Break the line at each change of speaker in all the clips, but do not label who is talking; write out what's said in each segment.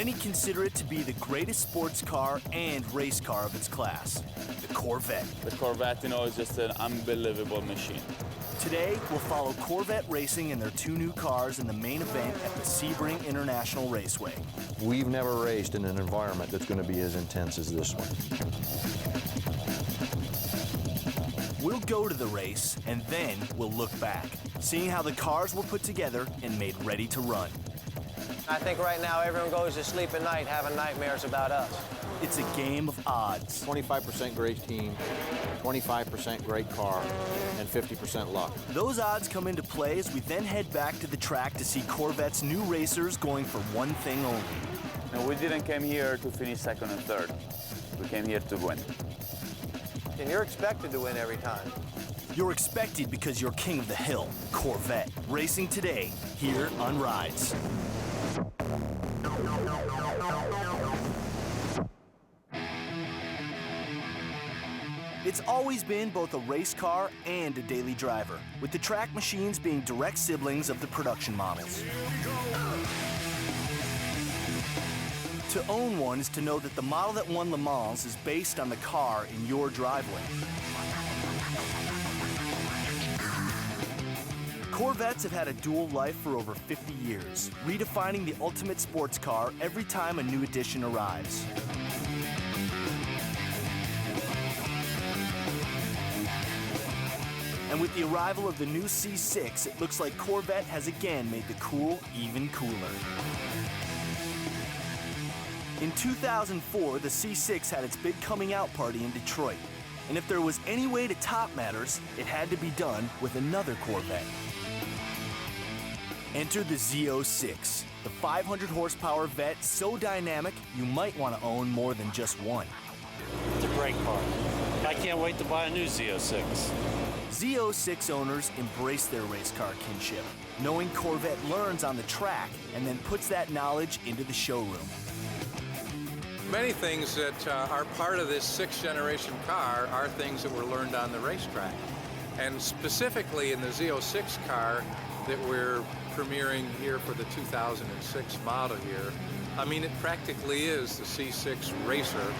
Many consider it to be the greatest sports car and race car of its class, the Corvette.
The Corvette, you know, is just an unbelievable machine.
Today, we'll follow Corvette Racing and their two new cars in the main event at the Sebring International Raceway.
We've never raced in an environment that's going to be as intense as this one.
We'll go to the race, and then we'll look back, seeing how the cars were put together and made ready to run.
I think right now everyone goes to sleep at night having nightmares about us.
It's a game of odds.
25% great team, 25% great car, and 50% luck.
Those odds come into play as we then head back to the track to see Corvette's new racers going for one thing only.
And we didn't come here to finish second and third. We came here to win.
And you're expected to win every time.
You're expected because you're king of the hill, Corvette. Racing today, here on Rides. It's always been both a race car and a daily driver, with the track machines being direct siblings of the production models. To own one is to know that the model that won Le Mans is based on the car in your driveway. Corvettes have had a dual life for over 50 years, redefining the ultimate sports car every time a new edition arrives. And with the arrival of the new C6, it looks like Corvette has again made the cool even cooler. In 2004, the C6 had its big coming out party in Detroit. And if there was any way to top matters, it had to be done with another Corvette. Enter the Z06, the 500 horsepower vet so dynamic you might want to own more than just one.
It's a great car. I can't wait to buy a new Z06.
Z06 owners embrace their race car kinship, knowing Corvette learns on the track and then puts that knowledge into the showroom.
Many things that are part of this sixth generation car are things that were learned on the racetrack. And specifically in the Z06 car that we're premiering here for the 2006 model here, I mean, it practically is the C6 racer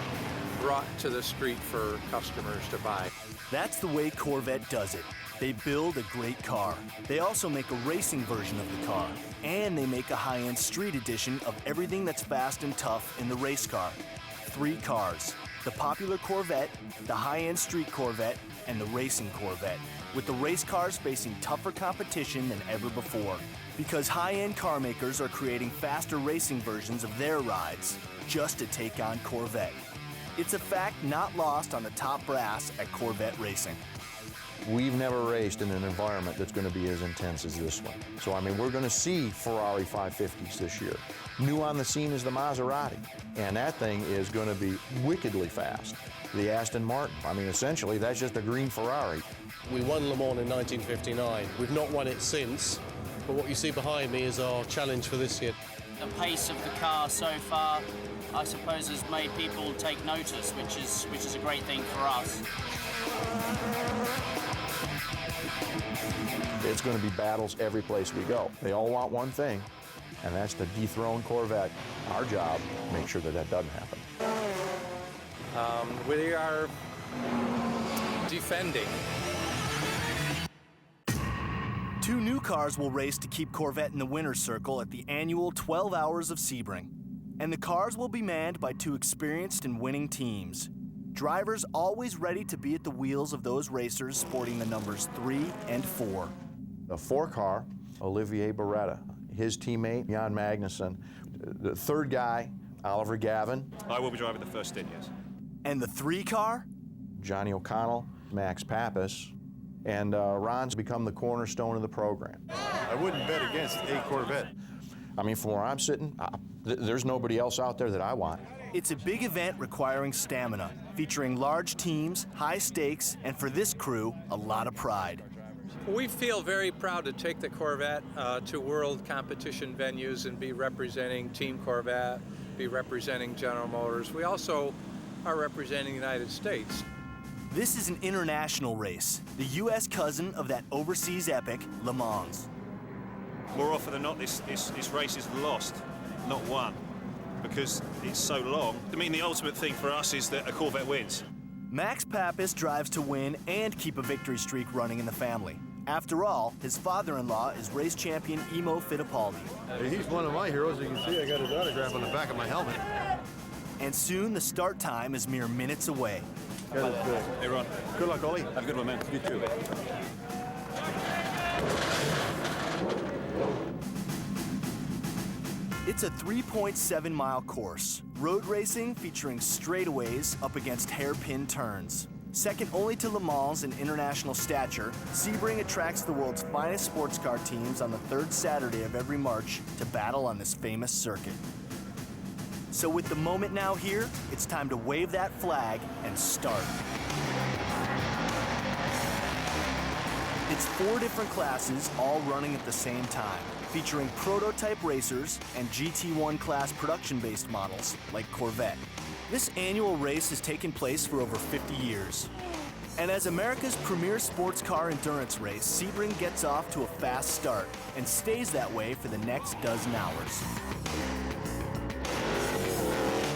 brought to the street for customers to buy.
That's the way Corvette does it. They build a great car. They also make a racing version of the car. And they make a high-end street edition of everything that's fast and tough in the race car. 3 cars: the popular Corvette, the high-end street Corvette, and the racing Corvette, with the race cars facing tougher competition than ever before. Because high-end car makers are creating faster racing versions of their rides just to take on Corvette. It's a fact not lost on the top brass at Corvette Racing.
We've never raced in an environment that's going to be as intense as this one. So, I mean, we're going to see Ferrari 550s this year. New on the scene is the Maserati, and that thing is going to be wickedly fast. The Aston Martin, I mean, essentially, that's just a green Ferrari.
We won Le Mans in 1959. We've not won it since, but what you see behind me is our challenge for this year.
The pace of the car so far, I suppose, has made people take notice, which is a great thing for us.
It's going to be battles every place we go. They all want one thing, and that's to dethrone Corvette. Our job, make sure that that doesn't happen.
We are defending.
2 new cars will race to keep Corvette in the winner's circle at the annual 12 Hours of Sebring. And the cars will be manned by 2 experienced and winning teams. Drivers always ready to be at the wheels of those racers sporting the numbers 3 and 4.
The 4 car, Olivier Beretta, his teammate, Jan Magnussen. The 3rd guy, Oliver Gavin.
I will be driving the first stint, yes.
And the 3 car?
Johnny O'Connell, Max Pappas, and Ron's become the cornerstone of the program.
I wouldn't bet against a Corvette.
I mean, from where I'm sitting, there's nobody else out there that I want.
It's a big event requiring stamina, featuring large teams, high stakes, and for this crew, a lot of pride.
We feel very proud to take the Corvette to world competition venues and be representing Team Corvette, be representing General Motors. We also are representing the United States.
This is an international race, the U.S. cousin of that overseas epic, Le Mans.
More often than not, this race is lost, not won. because it's so long. I mean, the ultimate thing for us is that a Corvette wins.
Max Pappas drives to win and keep a victory streak running in the family. After all, his father-in-law is race champion Imo Fittipaldi.
He's one of my heroes. You can see I got his autograph on the back of my helmet.
And soon the start time is mere minutes away.
Hey, Ron.
Good luck, Ollie.
Have a good one, man. You too.
It's a 3.7-mile course, road racing featuring straightaways up against hairpin turns. Second only to Le Mans in international stature, Sebring attracts the world's finest sports car teams on the third Saturday of every March to battle on this famous circuit. So with the moment now here, it's time to wave that flag and start. It's 4 different classes all running at the same time, featuring prototype racers and GT1 class production-based models like Corvette. This annual race has taken place for over 50 years. And as America's premier sports car endurance race, Sebring gets off to a fast start and stays that way for the next dozen hours.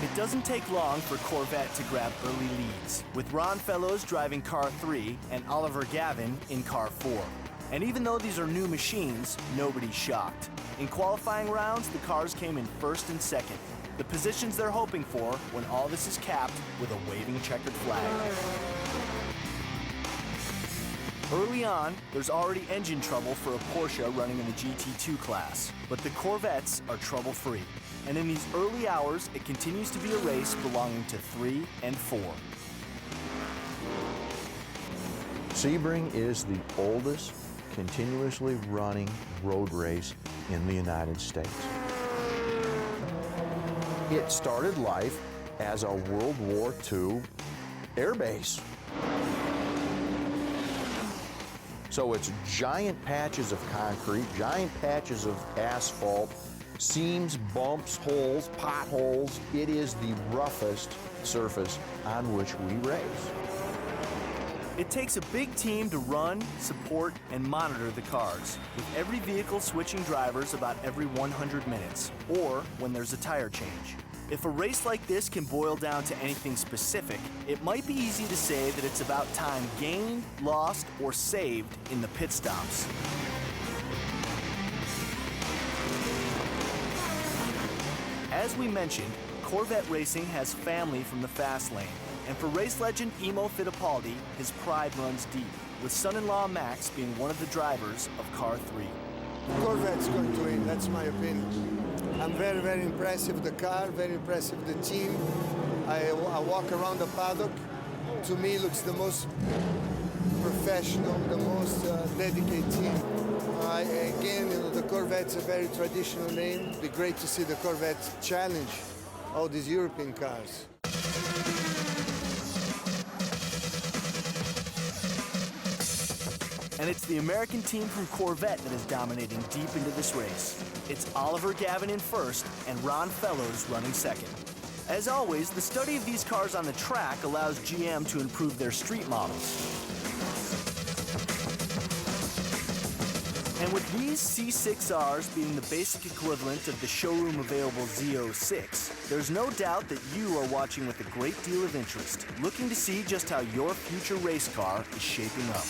It doesn't take long for Corvette to grab early leads, with Ron Fellows driving car 3 and Oliver Gavin in car 4. And even though these are new machines, nobody's shocked. In qualifying rounds, the cars came in first and second, the positions they're hoping for when all this is capped with a waving checkered flag. Early on, there's already engine trouble for a Porsche running in the GT2 class, but the Corvettes are trouble-free. And in these early hours, it continues to be a race belonging to 3 and 4.
Sebring is the oldest continuously running road race in the United States. It started life as a World War II air base. So it's giant patches of concrete, giant patches of asphalt, seams, bumps, holes, potholes. It is the roughest surface on which we race.
It takes a big team to run, support, and monitor the cars, with every vehicle switching drivers about every 100 minutes, or when there's a tire change. If a race like this can boil down to anything specific, it might be easy to say that it's about time gained, lost, or saved in the pit stops. As we mentioned, Corvette racing has family from the fast lane, and for race legend Imo Fittipaldi, his pride runs deep, with son-in-law Max being one of the drivers of car 3.
Corvette's going to win, that's my opinion. I'm very, very impressed with the car, very impressed with the team. I walk around the paddock. To me, it looks the most professional, the most dedicated team. Again, you know, the Corvette's a very traditional name. It'd be great to see the Corvette challenge all these European cars.
And it's the American team from Corvette that is dominating deep into this race. It's Oliver Gavin in first and Ron Fellows running second. As always, the study of these cars on the track allows GM to improve their street models. And with these C6Rs being the basic equivalent of the showroom available Z06, there's no doubt that you are watching with a great deal of interest, looking to see just how your future race car is shaping up.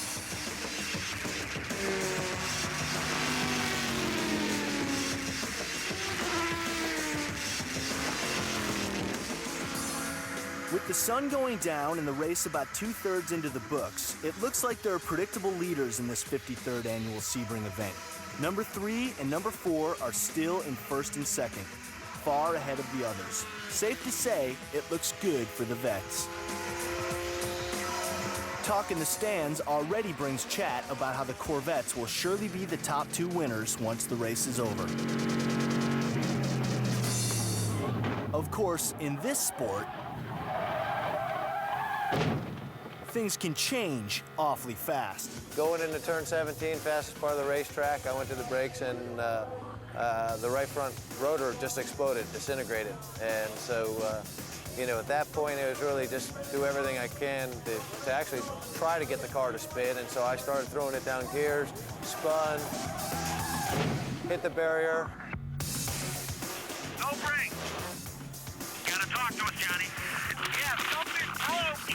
With the sun going down and the race about 2/3 into the books, it looks like there are predictable leaders in this 53rd annual Sebring event. Number 3 and number 4 are still in first and second, far ahead of the others. Safe to say, it looks good for the vets. Talk in the stands already brings chat about how the Corvettes will surely be the top 2 winners once the race is over. Of course, in this sport, things can change awfully fast.
Going into turn 17, fastest part of the racetrack, I went to the brakes and the right front rotor just exploded, disintegrated. And so, you know, at that point, it was really just do everything I can to actually try to get the car to spin. And so I started throwing it down gears, spun, hit the barrier.
No brakes. Johnny. Yeah, something broke.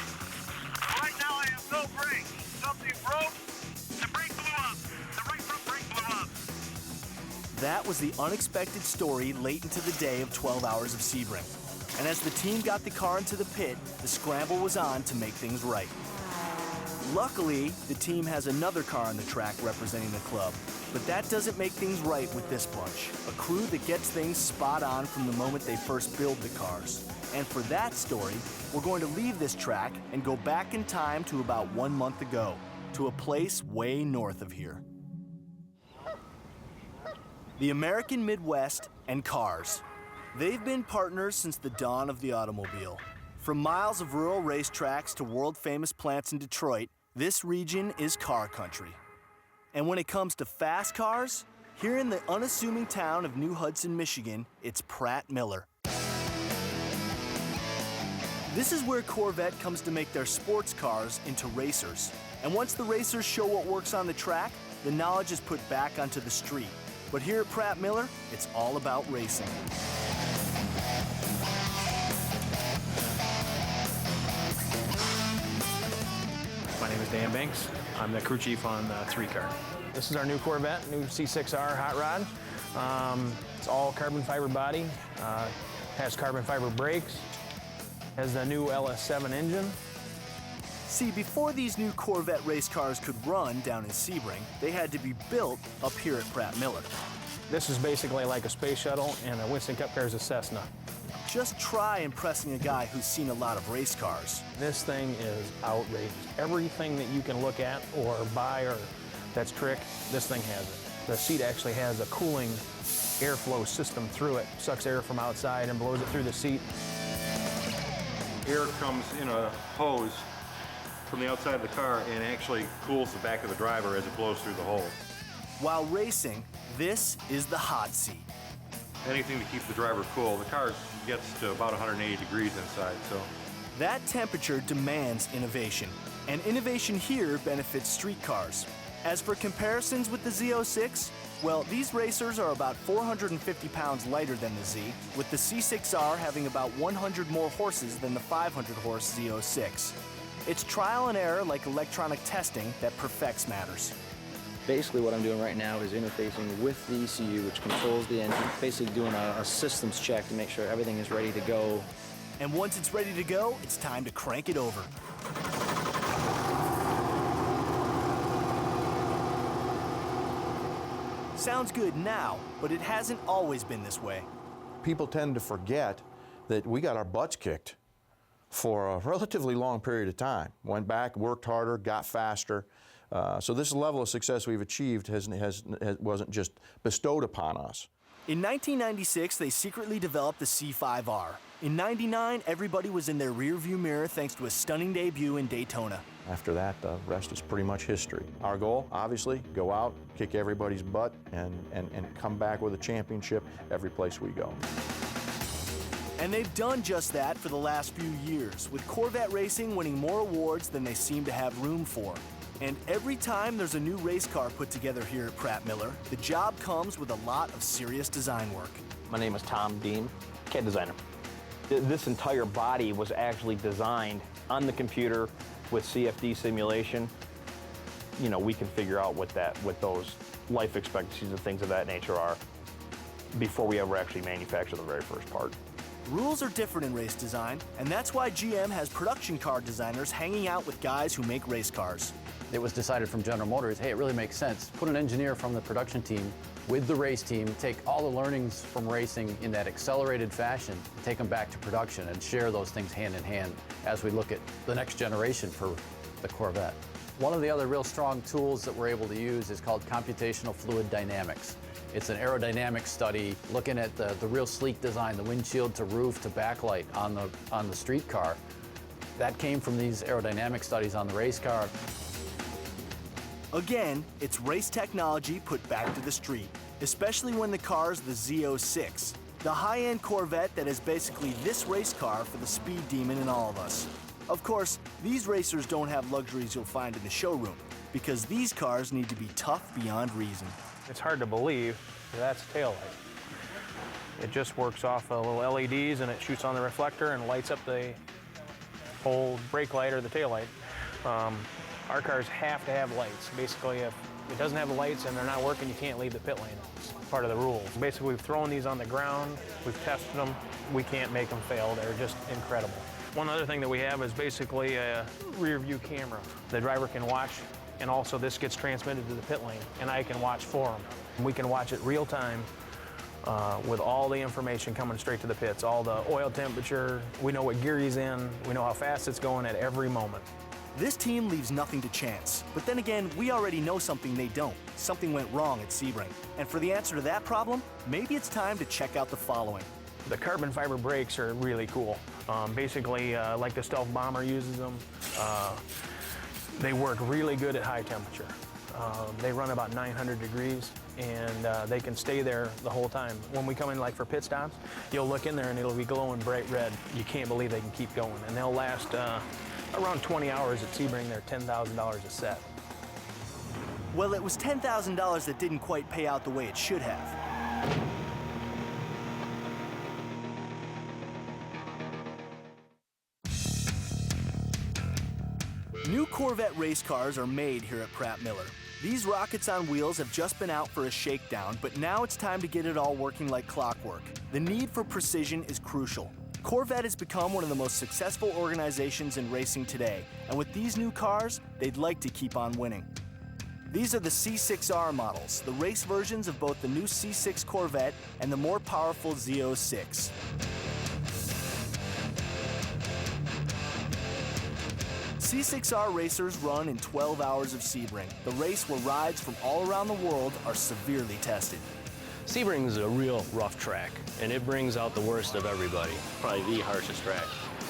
Right now I have no brakes. Something broke. The brake blew up. The right front brake blew up.
That was the unexpected story late into the day of 12 hours of Sebring. And as the team got the car into the pit, the scramble was on to make things right. Luckily, the team has another car on the track representing the club, but that doesn't make things right with this bunch, a crew that gets things spot on from the moment they first build the cars. And for that story, we're going to leave this track and go back in time to about 1 month ago, to a place way north of here. The American Midwest and cars. They've been partners since the dawn of the automobile. From miles of rural racetracks to world-famous plants in Detroit, this region is car country. And when it comes to fast cars, here in the unassuming town of New Hudson, Michigan, it's Pratt Miller. This is where Corvette comes to make their sports cars into racers. And once the racers show what works on the track, the knowledge is put back onto the street. But here at Pratt Miller, it's all about racing.
My name is Dan Banks. I'm the crew chief on the 3 car. This is our new Corvette, new C6R hot rod. It's all carbon fiber body, has carbon fiber brakes, has the new LS7 engine.
See, before these new Corvette race cars could run down in Sebring, they had to be built up here at Pratt Miller.
This is basically like a space shuttle, and a Winston Cup car is a Cessna.
Just try impressing a guy who's seen a lot of race cars.
This thing is outrageous. Everything that you can look at or buy or that's trick, this thing has it. The seat actually has a cooling airflow system through it. Sucks air from outside and blows it through the seat.
Air comes in a hose from the outside of the car and actually cools the back of the driver as it blows through the hole.
While racing, this is the hot seat.
Anything to keep the driver cool. The car gets to about 180 degrees inside, so.
That temperature demands innovation, and innovation here benefits street cars. As for comparisons with the Z06, well, these racers are about 450 pounds lighter than the Z, with the C6R having about 100 more horses than the 500-horse Z06. It's trial and error like electronic testing that perfects matters.
Basically what I'm doing right now is interfacing with the ECU, which controls the engine, basically doing a systems check to make sure everything is ready to go.
And once it's ready to go, it's time to crank it over. Sounds good now, but it hasn't always been this way.
People tend to forget that we got our butts kicked for a relatively long period of time. Went back, worked harder, got faster. So this level of success we've achieved wasn't just bestowed upon us.
In 1996, they secretly developed the C5R. In '99, everybody was in their rearview mirror thanks to a stunning debut in Daytona.
After that, the rest is pretty much history. Our goal, obviously, go out, kick everybody's butt, and come back with a championship every place we go.
And they've done just that for the last few years, with Corvette racing winning more awards than they seem to have room for. And every time there's a new race car put together here at Pratt Miller, the job comes with a lot of serious design work.
My name is Tom Dean, CAD designer. This entire body was actually designed on the computer with CFD simulation. You know, we can figure out what those life expectancies and things of that nature are before we ever actually manufacture the very first part.
Rules are different in race design, and that's why GM has production car designers hanging out with guys who make race cars.
It was decided from General Motors, hey, it really makes sense. Put an engineer from the production team with the race team, take all the learnings from racing in that accelerated fashion, take them back to production and share those things hand in hand as we look at the next generation for the Corvette. One of the other real strong tools that we're able to use is called computational fluid dynamics. It's an aerodynamic study looking at the real sleek design, the windshield to roof to backlight on the street car. That came from these aerodynamic studies on the race car.
Again, it's race technology put back to the street, especially when the car's the Z06, the high-end Corvette that is basically this race car for the speed demon in all of us. Of course, these racers don't have luxuries you'll find in the showroom, because these cars need to be tough beyond reason.
It's hard to believe that's taillight. It just works off little LEDs and it shoots on the reflector and lights up the whole brake light or the tail light. Our cars have to have lights. Basically, if it doesn't have the lights and they're not working, you can't leave the pit lane. It's part of the rules. Basically, we've thrown these on the ground, we've tested them, we can't make them fail. They're just incredible. One other thing that we have is basically a rear view camera. The driver can watch, and also this gets transmitted to the pit lane, and I can watch for them. We can watch it real time with all the information coming straight to the pits, all the oil temperature, we know what gear he's in, we know how fast it's going at every moment.
This team leaves nothing to chance. But then again, we already know something they don't. Something went wrong at Sebring. And for the answer to that problem, maybe it's time to check out the following.
The carbon fiber brakes are really cool. Basically, like the Stealth Bomber uses them. They work really good at high temperature. They run about 900 degrees, and they can stay there the whole time. When we come in like for pit stops, you'll look in there and it'll be glowing bright red. You can't believe they can keep going. And they'll last around 20 hours at Sebring. They're $10,000 a set.
Well, it was $10,000 that didn't quite pay out the way it should have. New Corvette race cars are made here at Pratt Miller. These rockets on wheels have just been out for a shakedown, but now it's time to get it all working like clockwork. The need for precision is crucial. Corvette has become one of the most successful organizations in racing today, and with these new cars, they'd like to keep on winning. These are the C6R models, the race versions of both the new C6 Corvette and the more powerful Z06. C6R racers run in 12 hours of Sebring, the race where rides from all around the world are severely tested.
Sebring is a real rough track, and it brings out the worst of everybody. Probably the harshest track.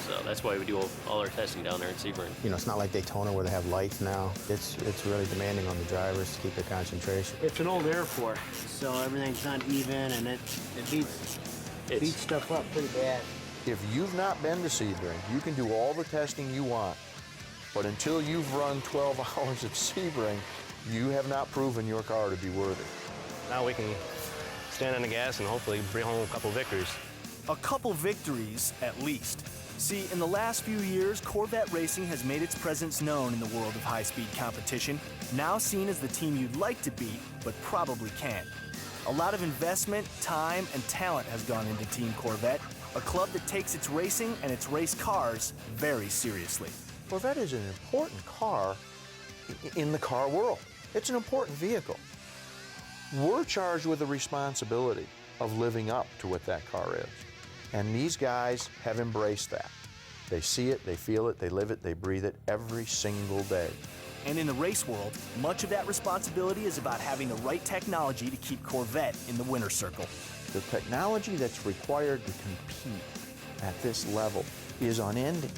So that's why we do all our testing down there in Sebring.
You know, it's not like Daytona where they have lights now. It's really demanding on the drivers to keep their concentration.
It's an old airport, so everything's not even, and it beats stuff up pretty bad.
If you've not been to Sebring, you can do all the testing you want, but until you've run 12 hours at Sebring, you have not proven your car to be worthy.
Now we can stand on the gas and hopefully bring home a couple victories.
A couple victories, at least. See, in the last few years, Corvette Racing has made its presence known in the world of high-speed competition, now seen as the team you'd like to beat, but probably can't. A lot of investment, time, and talent has gone into Team Corvette, a club that takes its racing and its race cars very seriously.
Corvette is an important car in the car world. It's an important vehicle. We're charged with the responsibility of living up to what that car is. And these guys have embraced that. They see it, they feel it, they live it, they breathe it every single day.
And in the race world, much of that responsibility is about having the right technology to keep Corvette in the winner's circle.
The technology that's required to compete at this level is unending.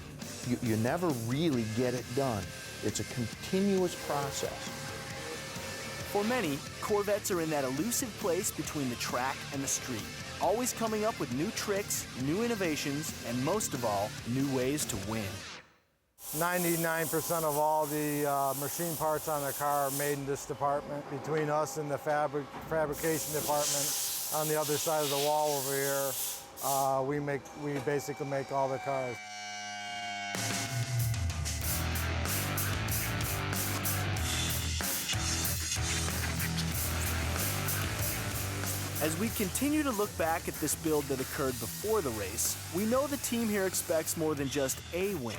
You never really get it done. It's a continuous process.
For many, Corvettes are in that elusive place between the track and the street, always coming up with new tricks, new innovations, and most of all, new ways to win.
99% of all the machine parts on the car are made in this department. Between us and the fabrication department on the other side of the wall over here, we basically make all the cars.
As we continue to look back at this build that occurred before the race, we know the team here expects more than just a win.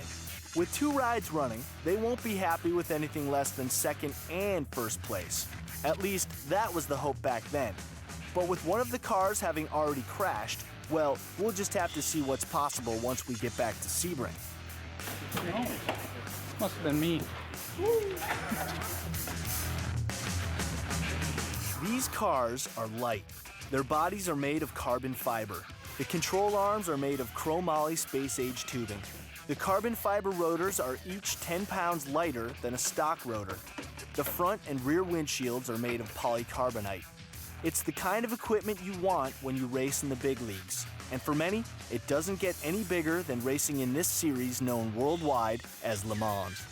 With 2 rides running, they won't be happy with anything less than second and first place. At least, that was the hope back then. But with one of the cars having already crashed, well, we'll just have to see what's possible once we get back to Sebring.
No, must have been me.
These cars are light. Their bodies are made of carbon fiber. The control arms are made of chromoly space-age tubing. The carbon fiber rotors are each 10 pounds lighter than a stock rotor. The front and rear windshields are made of polycarbonate. It's the kind of equipment you want when you race in the big leagues. And for many, it doesn't get any bigger than racing in this series known worldwide as Le Mans.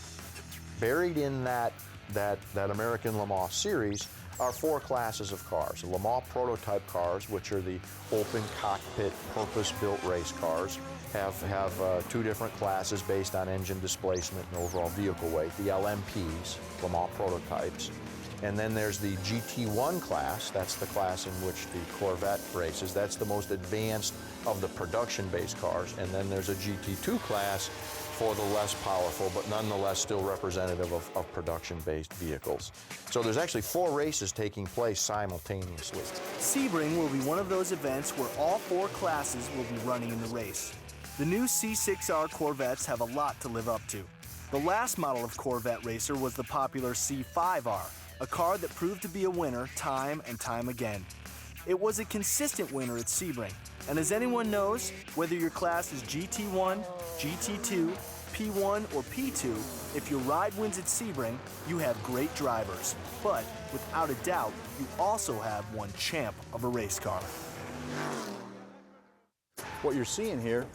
Buried in that American Le Mans series are 4 classes of cars. Le Mans prototype cars, which are the open cockpit, purpose-built race cars, have 2 different classes based on engine displacement and overall vehicle weight. The LMPs, Le Mans prototypes. And then there's the GT1 class. That's the class in which the Corvette races. That's the most advanced of the production-based cars. And then there's a GT2 class for the less powerful, but nonetheless still representative of production-based vehicles. So there's actually 4 races taking place simultaneously.
Sebring will be one of those events where all 4 classes will be running in the race. The new C6R Corvettes have a lot to live up to. The last model of Corvette racer was the popular C5R, a car that proved to be a winner time and time again. It was a consistent winner at Sebring, and as anyone knows, whether your class is GT1, GT2, P1, or P2, if your ride wins at Sebring, you have great drivers. But without a doubt, you also have one champ of a race car.
What you're seeing here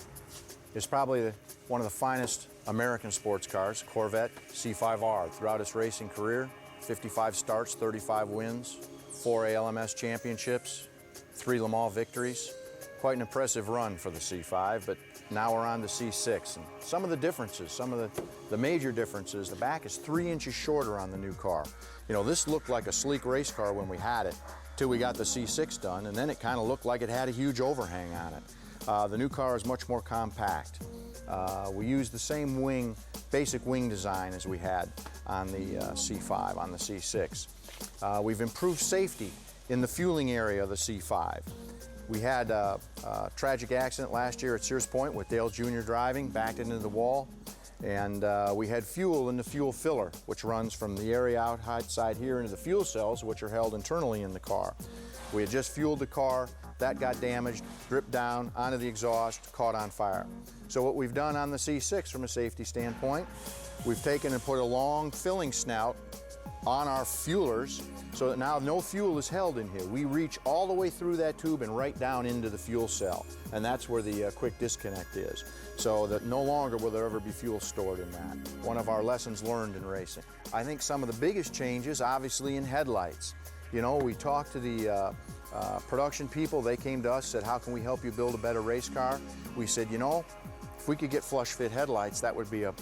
is probably one of the finest American sports cars, Corvette C5R. Throughout its racing career, 55 starts, 35 wins, 4 ALMS championships, 3 Le Mans victories. Quite an impressive run for the C5, but now we're on to C6. And some of the differences, some of the major differences, the back is 3 inches shorter on the new car. You know, this looked like a sleek race car when we had it, till we got the C6 done, and then it kind of looked like it had a huge overhang on it. The new car is much more compact. We used the same wing, basic wing design as we had on the C5, on the C6. We've improved safety in the fueling area of the C5. We had a tragic accident last year at Sears Point with Dale Jr. driving, backed into the wall, and we had fuel in the fuel filler, which runs from the area outside here into the fuel cells, which are held internally in the car. We had just fueled the car, that got damaged, dripped down onto the exhaust, caught on fire. So what we've done on the C6 from a safety standpoint, we've taken and put a long filling snout on our fuelers so that now no fuel is held in here. We reach all the way through that tube and right down into the fuel cell, and that's where the quick disconnect is, so that no longer will there ever be fuel stored in that. One of our lessons learned in racing. I think some of the biggest changes, obviously, in headlights. You know, we talked to the production people. They came to us, said, how can we help you build a better race car? We said, you know, if we could get flush fit headlights, that would be a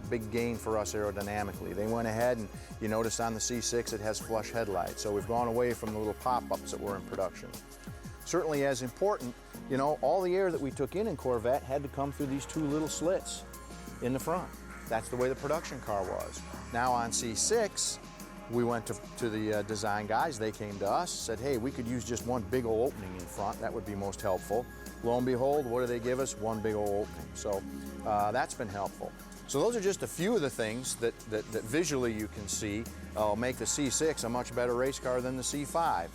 big gain for us aerodynamically. They went ahead and you notice on the C6 it has flush headlights. So we've gone away from the little pop-ups that were in production. Certainly as important, you know, all the air that we took in Corvette had to come through these 2 little slits in the front. That's the way the production car was. Now on C6, we went to the design guys. They came to us, said, hey, we could use just one big old opening in front. That would be most helpful. Lo and behold, what do they give us? One big old opening. So that's been helpful. So those are just a few of the things that visually you can see make the C6 a much better race car than the C5.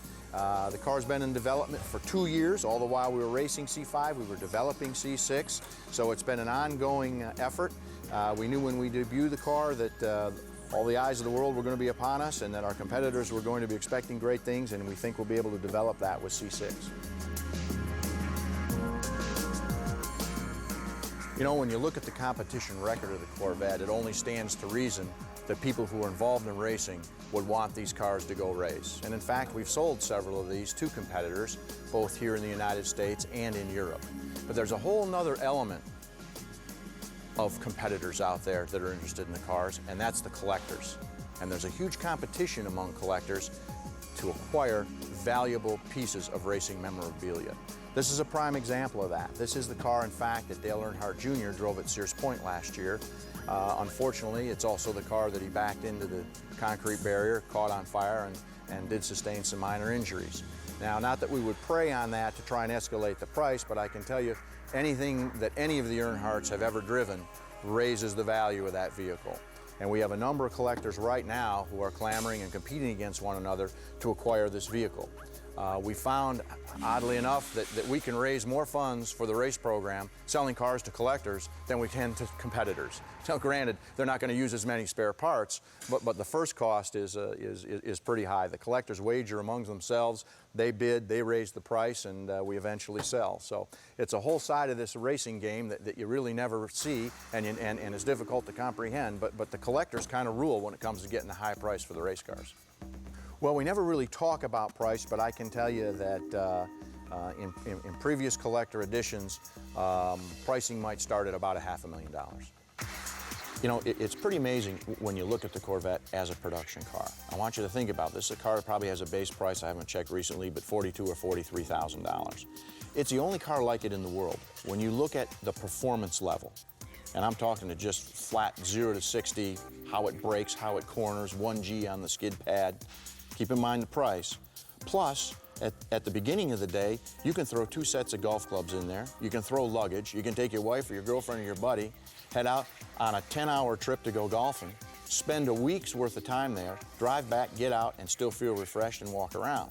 The car's been in development for 2 years. All the while we were racing C5, we were developing C6. So it's been an ongoing effort. We knew when we debuted the car that all the eyes of the world were going to be upon us and that our competitors were going to be expecting great things, and we think we'll be able to develop that with C6. You know, when you look at the competition record of the Corvette, it only stands to reason that people who are involved in racing would want these cars to go race. And in fact, we've sold several of these to competitors, both here in the United States and in Europe. But there's a whole nother element of competitors out there that are interested in the cars, and that's the collectors. And there's a huge competition among collectors to acquire valuable pieces of racing memorabilia. This is a prime example of that. This is the car, in fact, that Dale Earnhardt Jr. drove at Sears Point last year. Unfortunately, it's also the car that he backed into the concrete barrier, caught on fire, and did sustain some minor injuries. Now, not that we would prey on that to try and escalate the price, but I can tell you anything that any of the Earnhardts have ever driven raises the value of that vehicle. And we have a number of collectors right now who are clamoring and competing against one another to acquire this vehicle. We found, oddly enough, that we can raise more funds for the race program selling cars to collectors than we can to competitors. Now, granted, they're not going to use as many spare parts, but the first cost is pretty high. The collectors wager among themselves. They bid, they raise the price, and we eventually sell. So it's a whole side of this racing game that you really never see and is difficult to comprehend, but the collectors kind of rule when it comes to getting the high price for the race cars. Well, we never really talk about price, but I can tell you that in previous collector editions, pricing might start at about $500,000. You know, it's pretty amazing when you look at the Corvette as a production car. I want you to think about this. The car probably has a base price, I haven't checked recently, but $42,000 or $43,000. It's the only car like it in the world. When you look at the performance level, and I'm talking to just flat 0 to 60, how it brakes, how it corners, 1G on the skid pad, keep in mind the price. Plus, at the beginning of the day, you can throw 2 sets of golf clubs in there. You can throw luggage. You can take your wife or your girlfriend or your buddy, head out on a 10-hour trip to go golfing, spend a week's worth of time there, drive back, get out, and still feel refreshed and walk around.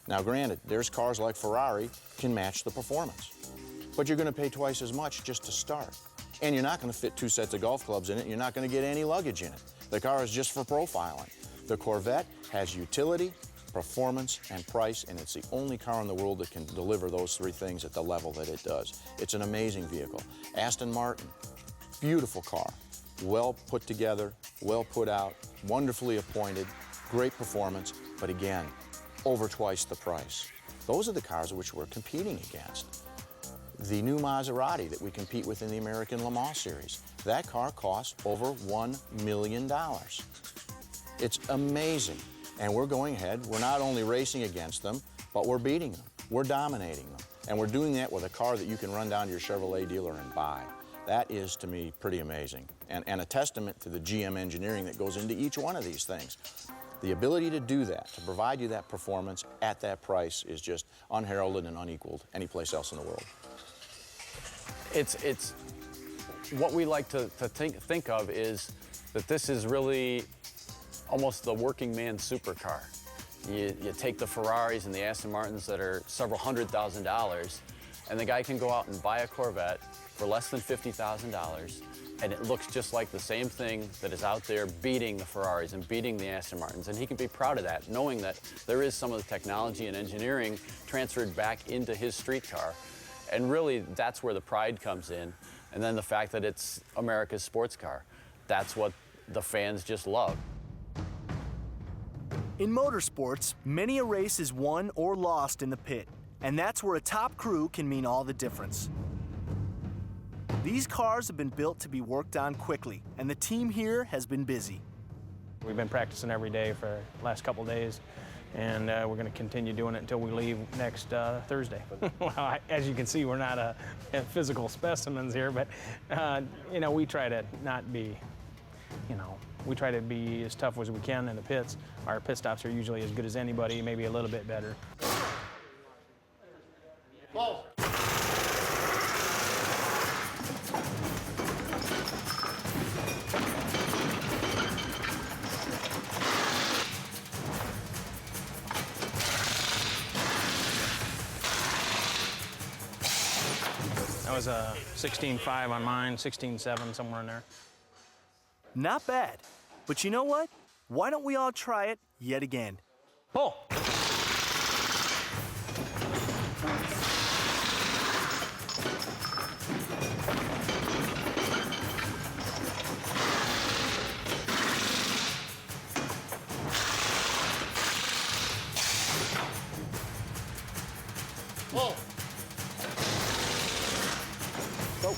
Now, granted, there's cars like Ferrari can match the performance, but you're going to pay twice as much just to start. And you're not going to fit 2 sets of golf clubs in it. You're not going to get any luggage in it. The car is just for profiling. The Corvette has utility, performance, and price, and it's the only car in the world that can deliver those 3 things at the level that it does. It's an amazing vehicle. Aston Martin, beautiful car, well put together, well put out, wonderfully appointed, great performance, but again, over twice the price. Those are the cars which we're competing against. The new Maserati that we compete with in the American Le Mans Series, that car costs over $1 million. It's amazing. And we're going ahead, we're not only racing against them, but we're beating them. We're dominating them. And we're doing that with a car that you can run down to your Chevrolet dealer and buy. That is, to me, pretty amazing. And a testament to the GM engineering that goes into each one of these things. The ability to do that, to provide you that performance at that price, is just unheralded and unequaled anyplace else in the world.
It's what we like to think of is that this is really almost the working man's supercar. You take the Ferraris and the Aston Martins that are several $100,000, and the guy can go out and buy a Corvette for less than $50,000, and it looks just like the same thing that is out there beating the Ferraris and beating the Aston Martins, and he can be proud of that, knowing that there is some of the technology and engineering transferred back into his street car. And really, that's where the pride comes in, and then the fact that it's America's sports car. That's what the fans just love.
In motorsports, many a race is won or lost in the pit, and that's where a top crew can mean all the difference. These cars have been built to be worked on quickly, and the team here has been busy.
We've been practicing every day for the last couple days, and we're going to continue doing it until we leave next Thursday. Well, as you can see, we're not physical specimens here, but you know, we try to not be, you know, we try to be as tough as we can in the pits. Our pit stops are usually as good as anybody, maybe a little bit better.
Ball.
That was a 16.5 on mine, 16.7, somewhere in there.
Not bad. But you know what? Why don't we all try it yet again?
Pull!
Pull!
Go!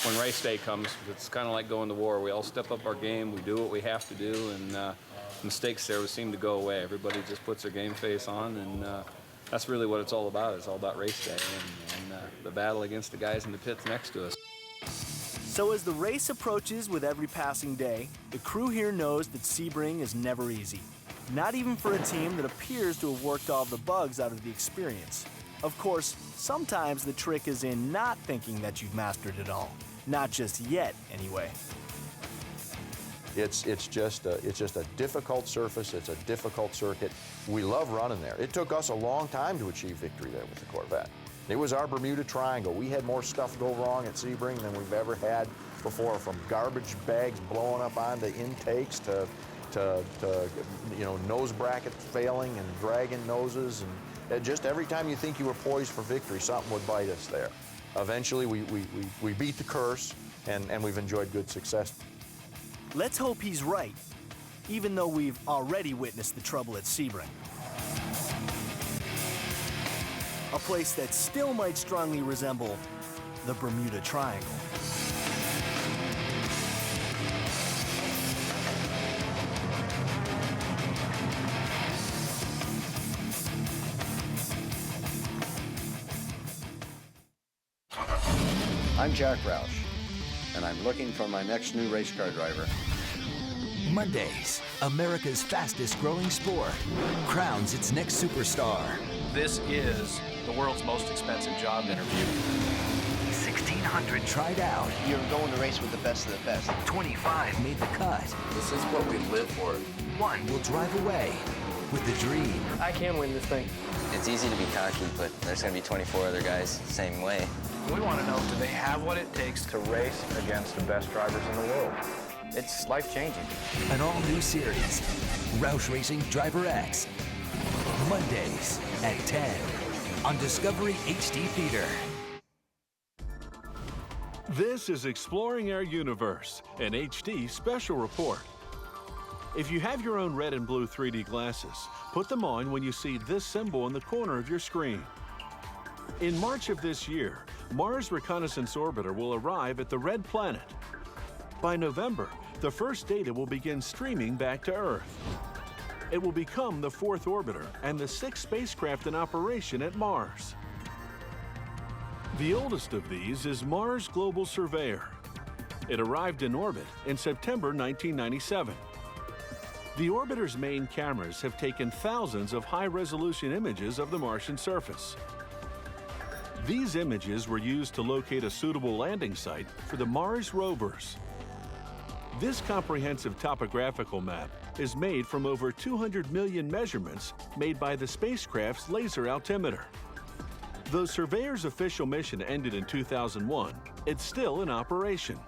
When race day comes, it's kind of like going to war. We all step up our game, we do what we have to do, and mistakes there seem to go away. Everybody just puts their game face on, and that's really what it's all about. It's all about race day and the battle against the guys in the pits next to us.
So as the race approaches with every passing day, the crew here knows that Sebring is never easy. Not even for a team that appears to have worked all the bugs out of the experience. Of course, sometimes the trick is in not thinking that you've mastered it all. Not just yet, anyway.
It's just a difficult surface. It's a difficult circuit. We love running there. It took us a long time to achieve victory there with the Corvette. It was our Bermuda Triangle. We had more stuff go wrong at Sebring than we've ever had before, from garbage bags blowing up onto intakes to nose brackets failing and dragging noses, and just every time you think you were poised for victory, something would bite us there. Eventually, we beat the curse, and we've enjoyed good success.
Let's hope he's right, even though we've already witnessed the trouble at Sebring. A place that still might strongly resemble the Bermuda Triangle.
I'm Jack Roush, and I'm looking for my next new race car driver.
Mondays, America's fastest growing sport, crowns its next superstar.
This is the world's most expensive job interview.
1,600 tried out.
You're going to race with the best of the best.
25 made the cut.
This is what we live for.
One will drive away with the dream.
I can win this thing.
It's easy to be cocky, but there's going to be 24 other guys same way.
We want to know, do they have what it takes to race against the best drivers in the world? It's life-changing.
An all-new series, Roush Racing Driver X. Mondays at 10 on Discovery HD Theater.
This is Exploring Our Universe, an HD special report. If you have your own red and blue 3D glasses, put them on when you see this symbol in the corner of your screen. In March of this year, Mars Reconnaissance Orbiter will arrive at the Red Planet. By November, the first data will begin streaming back to Earth. It will become the 4th orbiter and the 6th spacecraft in operation at Mars. The oldest of these is Mars Global Surveyor. It arrived in orbit in September 1997. The orbiter's main cameras have taken thousands of high-resolution images of the Martian surface. These images were used to locate a suitable landing site for the Mars rovers. This comprehensive topographical map is made from over 200 million measurements made by the spacecraft's laser altimeter. Though Surveyor's official mission ended in 2001, it's still in operation.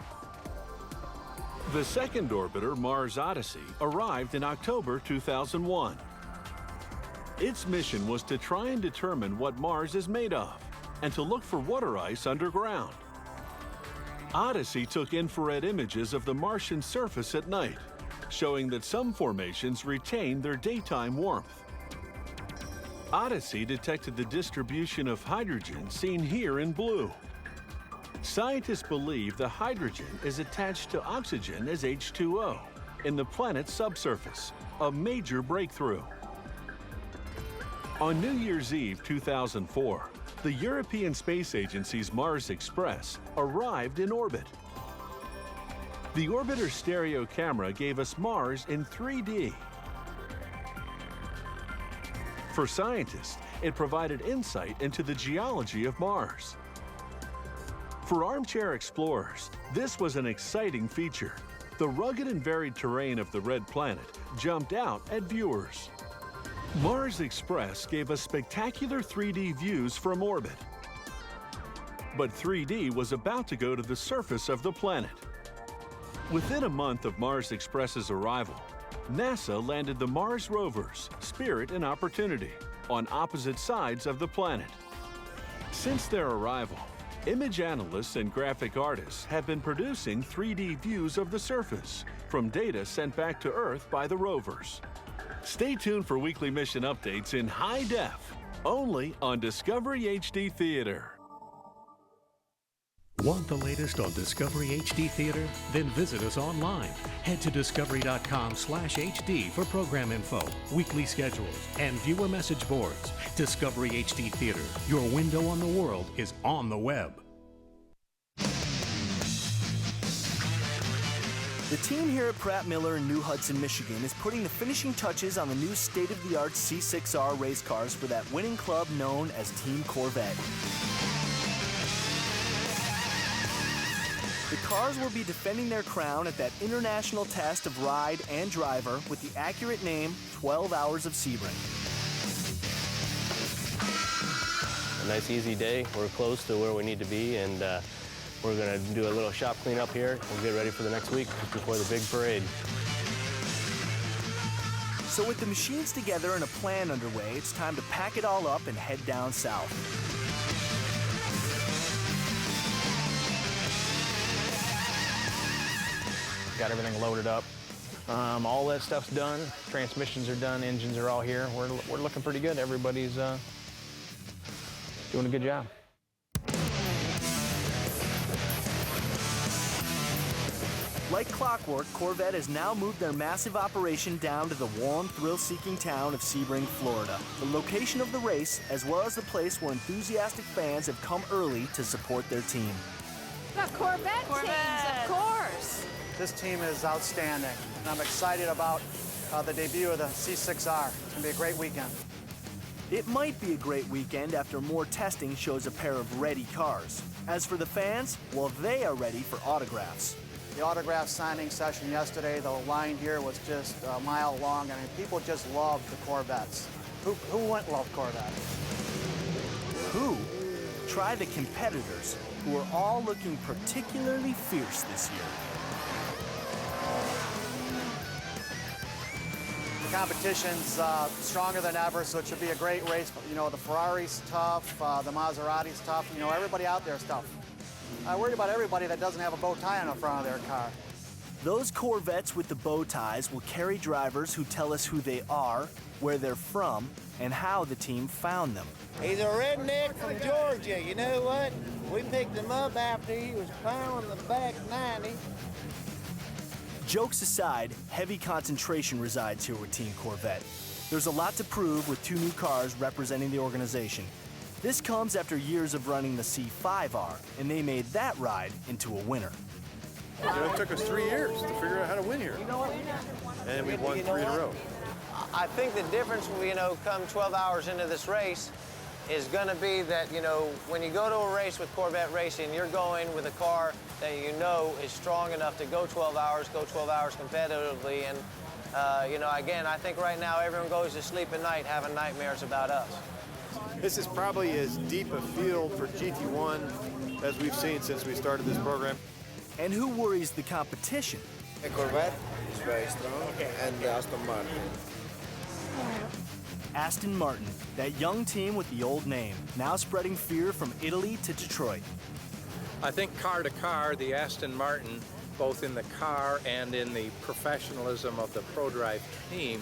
The second orbiter, Mars Odyssey, arrived in October 2001. Its mission was to try and determine what Mars is made of and to look for water ice underground. Odyssey took infrared images of the Martian surface at night, showing that some formations retain their daytime warmth. Odyssey detected the distribution of hydrogen seen here in blue. Scientists believe the hydrogen is attached to oxygen as H2O in the planet's subsurface, a major breakthrough. On New Year's Eve 2004, the European Space Agency's Mars Express arrived in orbit. The orbiter's stereo camera gave us Mars in 3D. For scientists, it provided insight into the geology of Mars. For armchair explorers, this was an exciting feature. The rugged and varied terrain of the Red Planet jumped out at viewers. Mars Express gave us spectacular 3D views from orbit. But 3D was about to go to the surface of the planet. Within a month of Mars Express's arrival, NASA landed the Mars rovers, Spirit and Opportunity, on opposite sides of the planet. Since their arrival, image analysts and graphic artists have been producing 3D views of the surface from data sent back to Earth by the rovers. Stay tuned for weekly mission updates in high def, only on Discovery HD Theater.
Want the latest on Discovery HD Theater? Then visit us online. Head to discovery.com/HD for program info, weekly schedules, and viewer message boards. Discovery HD Theater, your window on the world, is on the web.
The team here at Pratt Miller in New Hudson, Michigan is putting the finishing touches on the new state-of-the-art C6R race cars for that winning club known as Team Corvette. The cars will be defending their crown at that international test of ride and driver with the accurate name 12 Hours of Sebring.
A nice easy day. We're close to where we need to be, and we're going to do a little shop cleanup here. We'll get ready for the next week before the big parade.
So with the machines together and a plan underway, it's time to pack it all up and head down south.
Got everything loaded up. All that stuff's done. Transmissions are done. Engines are all here. We're looking pretty good. Everybody's doing a good job.
Like clockwork, Corvette has now moved their massive operation down to the warm, thrill-seeking town of Sebring, Florida, the location of the race, as well as the place where enthusiastic fans have come early to support their team.
The Corvette teams, of course.
This team is outstanding, and I'm excited about the debut of the C6R. It's going to be a great weekend.
It might be a great weekend after more testing shows a pair of ready cars. As for the fans, well, they are ready for autographs.
The autograph signing session yesterday, the line here was just a mile long. I mean, people just love the Corvettes. Who wouldn't love Corvettes?
Who? Try the competitors, who are all looking particularly fierce this year.
The competition's stronger than ever, so it should be a great race. You know, the Ferrari's tough, the Maserati's tough. You know, everybody out there is tough. I worry about everybody that doesn't have a bow tie on the front of their car.
Those Corvettes with the bow ties will carry drivers who tell us who they are, where they're from, and how the team found them.
He's a redneck from Georgia. You know what? We picked him up after he was plowing the back 90.
Jokes aside, heavy concentration resides here with Team Corvette. There's a lot to prove with two new cars representing the organization. This comes after years of running the C5R, and they made that ride into a winner.
It took us 3 years to figure out how to win here. And we won 3 in a row.
I think the difference, come 12 hours into this race is going to be that, when you go to a race with Corvette Racing, you're going with a car that you know is strong enough to go 12 hours competitively. And, again, I think right now everyone goes to sleep at night having nightmares about us.
This is probably as deep a field for GT1 as we've seen since we started this program.
And who worries the competition?
The Corvette is very strong, and the Aston Martin.
Aston Martin, that young team with the old name, now spreading fear from Italy to Detroit.
I think car to car, the Aston Martin, both in the car and in the professionalism of the ProDrive team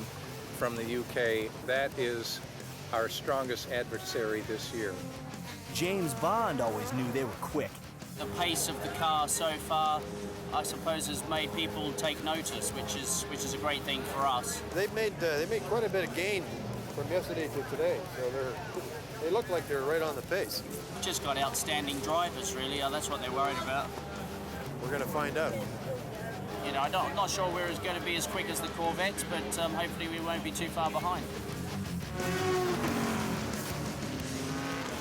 from the UK, that is our strongest adversary this year.
James Bond always knew they were quick.
The pace of the car so far, I suppose, has made people take notice, which is a great thing for us.
They made quite a bit of gain from yesterday to today, so they look like they're right on the pace.
Just got outstanding drivers, really. That's what they're worried about.
We're going to find out.
I'm not sure we're going to be as quick as the Corvettes, but hopefully we won't be too far behind.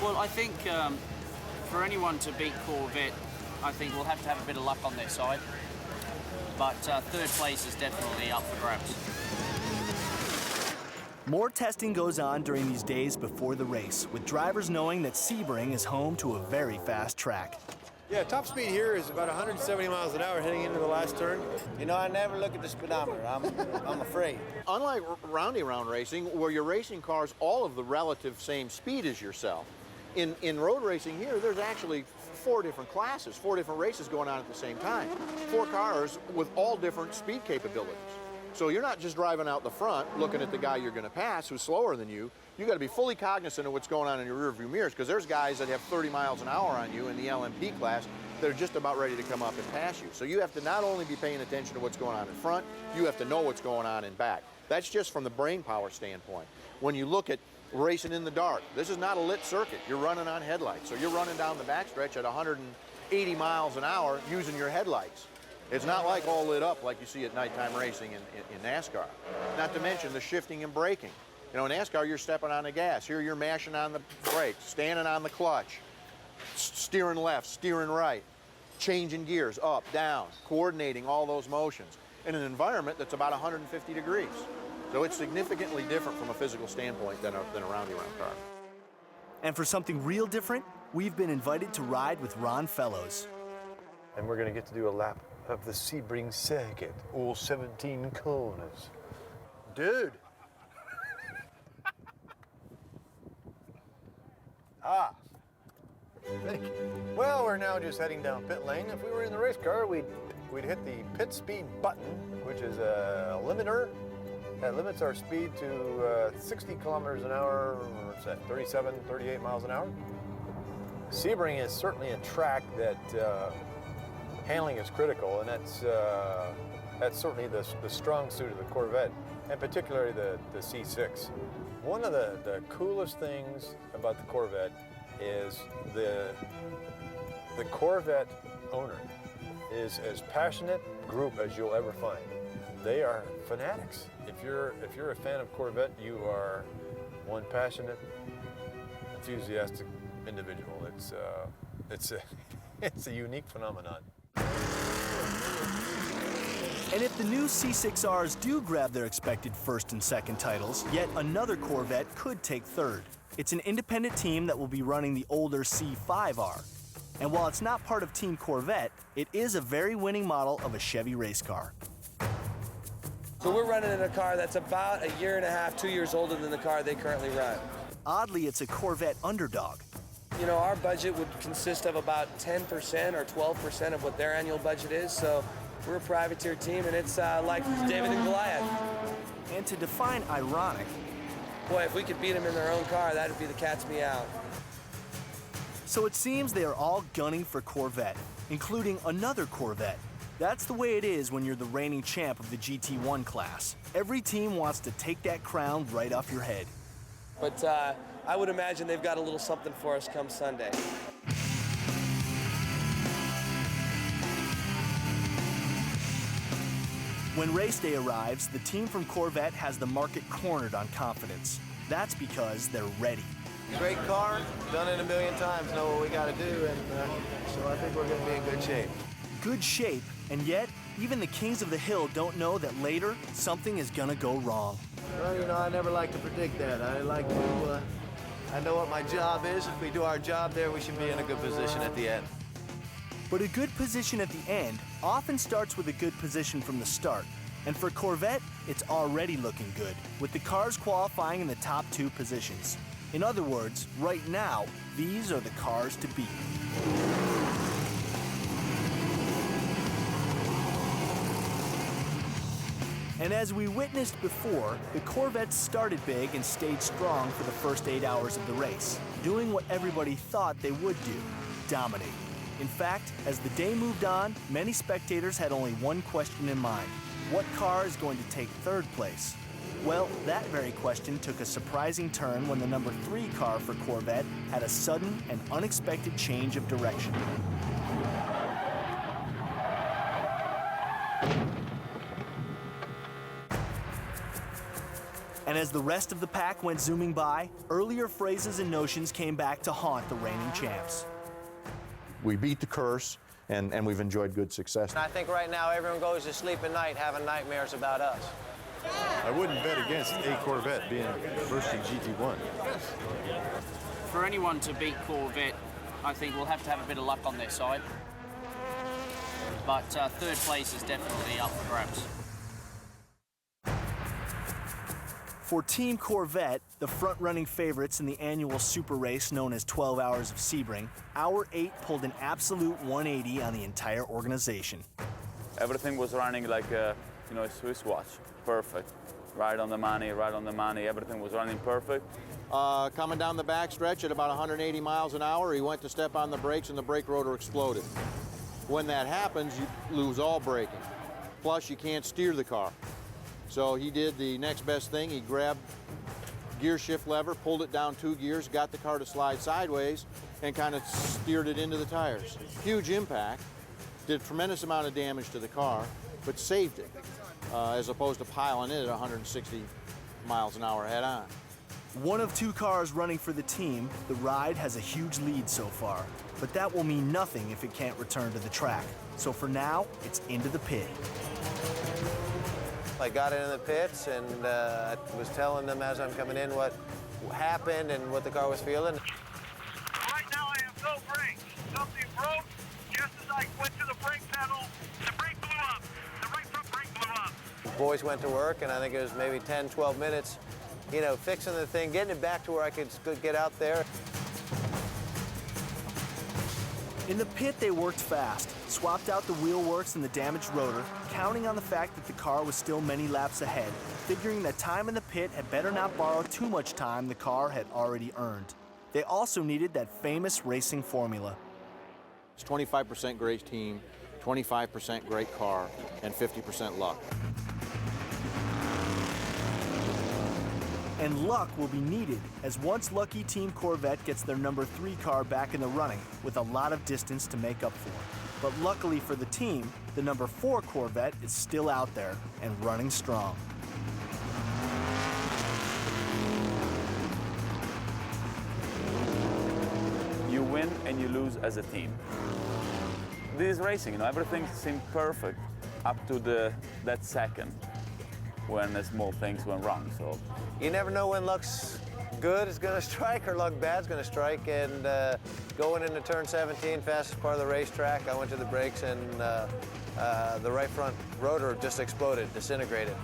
Well, I think for anyone to beat Corvette, I think we'll have to have a bit of luck on their side. But third place is definitely up for grabs.
More testing goes on during these days before the race, with drivers knowing that Sebring is home to a very fast track.
Yeah, top speed here is about 170 miles an hour heading into the last turn.
I never look at the speedometer. I'm afraid.
Unlike round racing, where you're racing cars all of the relative same speed as yourself, in road racing here, there's actually 4 different classes, 4 different races going on at the same time. 4 cars with all different speed capabilities. So you're not just driving out the front, looking at the guy you're going to pass who's slower than you. You got to be fully cognizant of what's going on in your rearview mirrors, because there's guys that have 30 miles an hour on you in the LMP class that are just about ready to come up and pass you. So you have to not only be paying attention to what's going on in front, you have to know what's going on in back. That's just from the brain power standpoint. When you look at racing in the dark, this is not a lit circuit. You're running on headlights. So you're running down the backstretch at 180 miles an hour using your headlights. It's not like all lit up like you see at nighttime racing in NASCAR. Not to mention the shifting and braking. In NASCAR, you're stepping on the gas. Here, you're mashing on the brakes, standing on the clutch, steering left, steering right. changing gears, up, down, coordinating all those motions in an environment that's about 150 degrees. So it's significantly different from a physical standpoint than a roundy-round car.
And for something real different, we've been invited to ride with Ron Fellows.
And we're going to get to do a lap of the Sebring circuit, all 17 corners. Dude! Ah! Thank you. Well, we're now just heading down pit lane. If we were in the race car, we'd hit the pit speed button, which is a limiter that limits our speed to 60 kilometers an hour, what's that, 37, 38 miles an hour. Sebring is certainly a track that handling is critical, and that's certainly the strong suit of the Corvette, and particularly the C6. One of the coolest things about the Corvette is the Corvette owner is as passionate a group as you'll ever find. They are fanatics. If you're a fan of Corvette, you are one passionate, enthusiastic individual. It's a unique phenomenon.
And if the new C6Rs do grab their expected first and second titles, yet another Corvette could take third. It's an independent team that will be running the older C5R. And while it's not part of Team Corvette, it is a very winning model of a Chevy race car.
So we're running in a car that's about a year and a half, 2 years older than the car they currently run.
Oddly, it's a Corvette underdog.
You know, our budget would consist of about 10% or 12% of what their annual budget is, so we're a privateer team, and it's like David and Goliath.
And to define ironic,
boy, if we could beat them in their own car, that'd be the cat's meow.
So it seems they are all gunning for Corvette, including another Corvette. That's the way it is when you're the reigning champ of the GT1 class. Every team wants to take that crown right off your head.
But I would imagine they've got a little something for us come Sunday.
When race day arrives, the team from Corvette has the market cornered on confidence. That's because they're ready.
Great car, done it a million times, know what we got to do, and so I think we're going to be in good shape.
Good shape, and yet, even the kings of the hill don't know that later, something is going to go wrong.
Well, you know, I never like to predict that. I like to, I know what my job is. If we do our job there, we should be in a good position at the end.
But a good position at the end often starts with a good position from the start. And for Corvette, it's already looking good, with the cars qualifying in the top 2 positions. In other words, right now, these are the cars to beat. And as we witnessed before, the Corvettes started big and stayed strong for the first 8 hours of the race, doing what everybody thought they would do, dominate. In fact, as the day moved on, many spectators had only one question in mind. What car is going to take third place? Well, that very question took a surprising turn when the number 3 car for Corvette had a sudden and unexpected change of direction. And as the rest of the pack went zooming by, earlier phrases and notions came back to haunt the reigning champs.
We beat the curse, and we've enjoyed good success.
I think right now everyone goes to sleep at night having nightmares about us.
I wouldn't bet against a Corvette being first in GT1.
For anyone to beat Corvette, I think we'll have to have a bit of luck on their side. But third place is definitely up for grabs.
For Team Corvette, the front-running favorites in the annual super race known as 12 Hours of Sebring, Hour 8 pulled an absolute 180 on the entire organization.
Everything was running like a Swiss watch, perfect. Right on the money, everything was running perfect.
Coming down the backstretch at about 180 miles an hour, he went to step on the brakes and the brake rotor exploded. When that happens, you lose all braking. Plus, you can't steer the car. So he did the next best thing. He grabbed gear shift lever, pulled it down 2 gears, got the car to slide sideways, and kind of steered it into the tires. Huge impact, did a tremendous amount of damage to the car, but saved it, as opposed to piling it at 160 miles an hour head on.
One of two cars running for the team, the Ride has a huge lead so far, but that will mean nothing if it can't return to the track. So for now, it's into the pit.
I got into the pits and I was telling them as I'm coming in what happened and what the car was feeling.
Right now I have no brakes. Something broke just as I went to the brake pedal. The brake blew up. The right front brake blew up.
The boys went to work and I think it was maybe 10, 12 minutes, you know, fixing the thing, getting it back to where I could get out there.
In the pit, they worked fast, swapped out the wheel works and the damaged rotor, counting on the fact that the car was still many laps ahead, figuring that time in the pit had better not borrow too much time the car had already earned. They also needed that famous racing formula.
It's 25% great team, 25% great car, and 50% luck.
And luck will be needed, as once lucky Team Corvette gets their number 3 car back in the running with a lot of distance to make up for. But luckily for the team, the number 4 Corvette is still out there and running strong.
You win and you lose as a team. This is racing, you know, everything seemed perfect up to that second when the small things went wrong. So
You never know when luck's good is going to strike or luck bad's going to strike. And going into turn 17, fastest part of the racetrack, I went to the brakes and the right front rotor just exploded, disintegrated.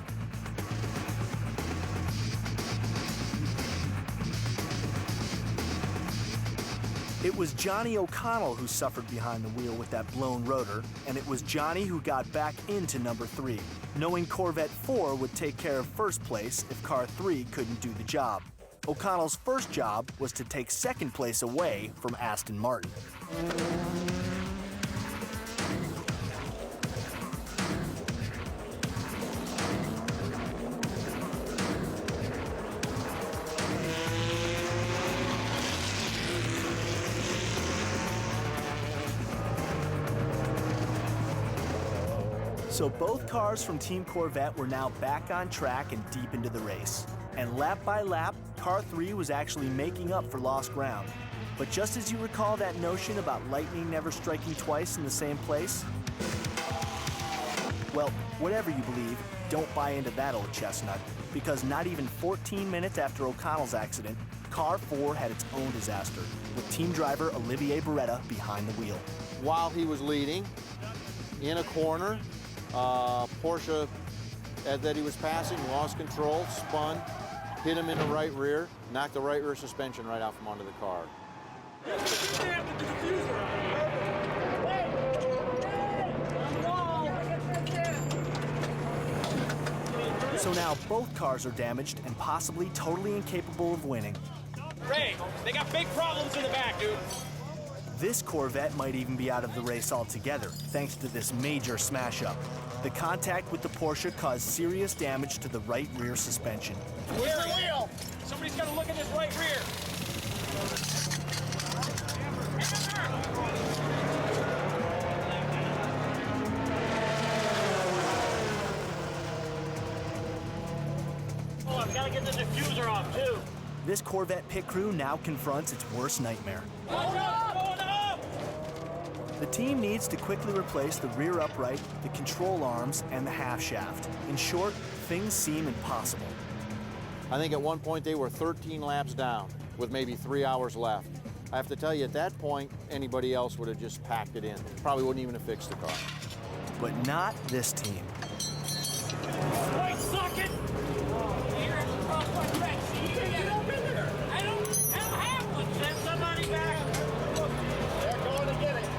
It was Johnny O'Connell who suffered behind the wheel with that blown rotor, and it was Johnny who got back into number 3, knowing Corvette 4 would take care of first place if car 3 couldn't do the job. O'Connell's first job was to take second place away from Aston Martin. So both cars from Team Corvette were now back on track and deep into the race. And lap by lap, car 3 was actually making up for lost ground. But just as you recall that notion about lightning never striking twice in the same place? Well, whatever you believe, don't buy into that old chestnut, because not even 14 minutes after O'Connell's accident, car 4 had its own disaster, with team driver Olivier Beretta behind the wheel.
While he was leading, in a corner, Porsche that he was passing lost control, spun, hit him in the right rear, knocked the right rear suspension right out from under the car.
So now both cars are damaged and possibly totally incapable of winning.
Ray, they got big problems in the back, dude.
This Corvette might even be out of the race altogether, thanks to this major smash-up. The contact with the Porsche caused serious damage to the right rear suspension.
Where's the wheel? Somebody's got to look at this right rear. Oh, I've got to get the diffuser off, too.
This Corvette pit crew now confronts its worst nightmare. The team needs to quickly replace the rear upright, the control arms, and the half shaft. In short, things seem impossible.
I think at one point they were 13 laps down with maybe 3 hours left. I have to tell you, at that point, anybody else would have just packed it in. Probably wouldn't even have fixed the car.
But not this team.
Wait, suck it! Get up in there! I don't have one. Send somebody back. They're going to get it.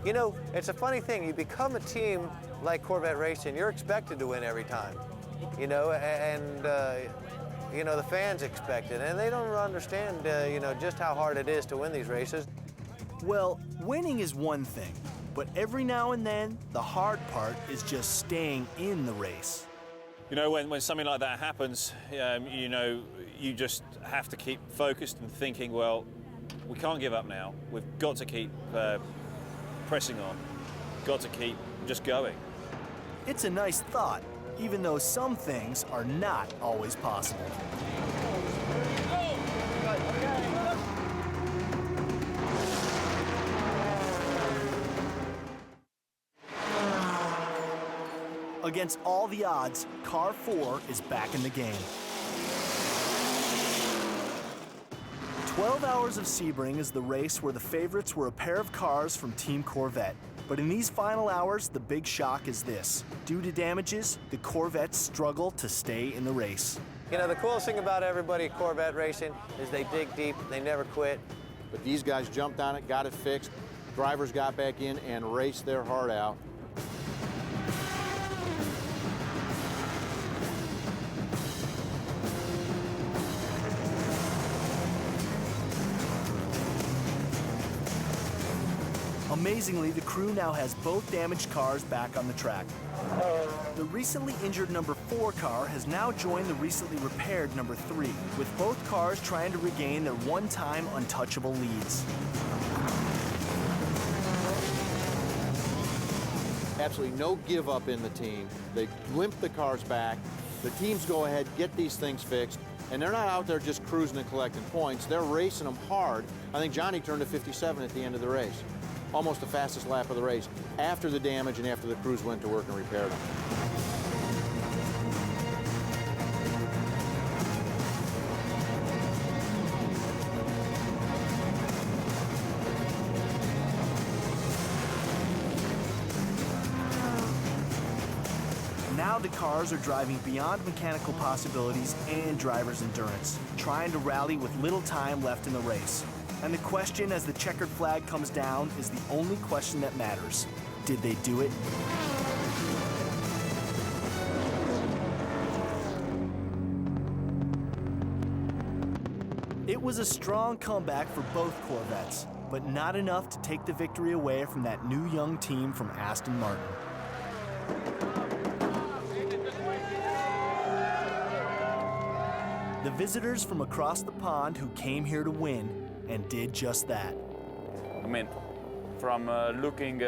You know, it's a funny thing. You become a team like Corvette Racing, you're expected to win every time. You know, and you know, the fans expect it, and they don't understand, you know, just how hard it is to win these races.
Well, winning is one thing, but every now and then, the hard part is just staying in the race.
You know, when something like that happens, you know, you just have to keep focused and thinking, well, we can't give up now. We've got to keep pressing on, got to keep just going.
It's a nice thought, even though some things are not always possible. Against all the odds, Car 4 is back in the game. 12 Hours of Sebring is the race where the favorites were a pair of cars from Team Corvette. But in these final hours, the big shock is this. Due to damages, the Corvettes struggle to stay in the race.
You know, the coolest thing about everybody at Corvette Racing is they dig deep, they never quit.
But these guys jumped on it, got it fixed. Drivers got back in and raced their heart out.
Amazingly, the crew now has both damaged cars back on the track. The recently injured number 4 car has now joined the recently repaired number 3, with both cars trying to regain their one-time untouchable leads.
Absolutely no give up in the team. They limp the cars back. The teams go ahead, get these things fixed, and they're not out there just cruising and collecting points. They're racing them hard. I think Johnny turned to 57 at the end of the race. Almost the fastest lap of the race, after the damage and after the crews went to work and repaired them.
Now the cars are driving beyond mechanical possibilities and driver's endurance, trying to rally with little time left in the race. And the question as the checkered flag comes down is the only question that matters. Did they do it? It was a strong comeback for both Corvettes, but not enough to take the victory away from that new young team from Aston Martin. The visitors from across the pond who came here to win and did just that.
I mean, from looking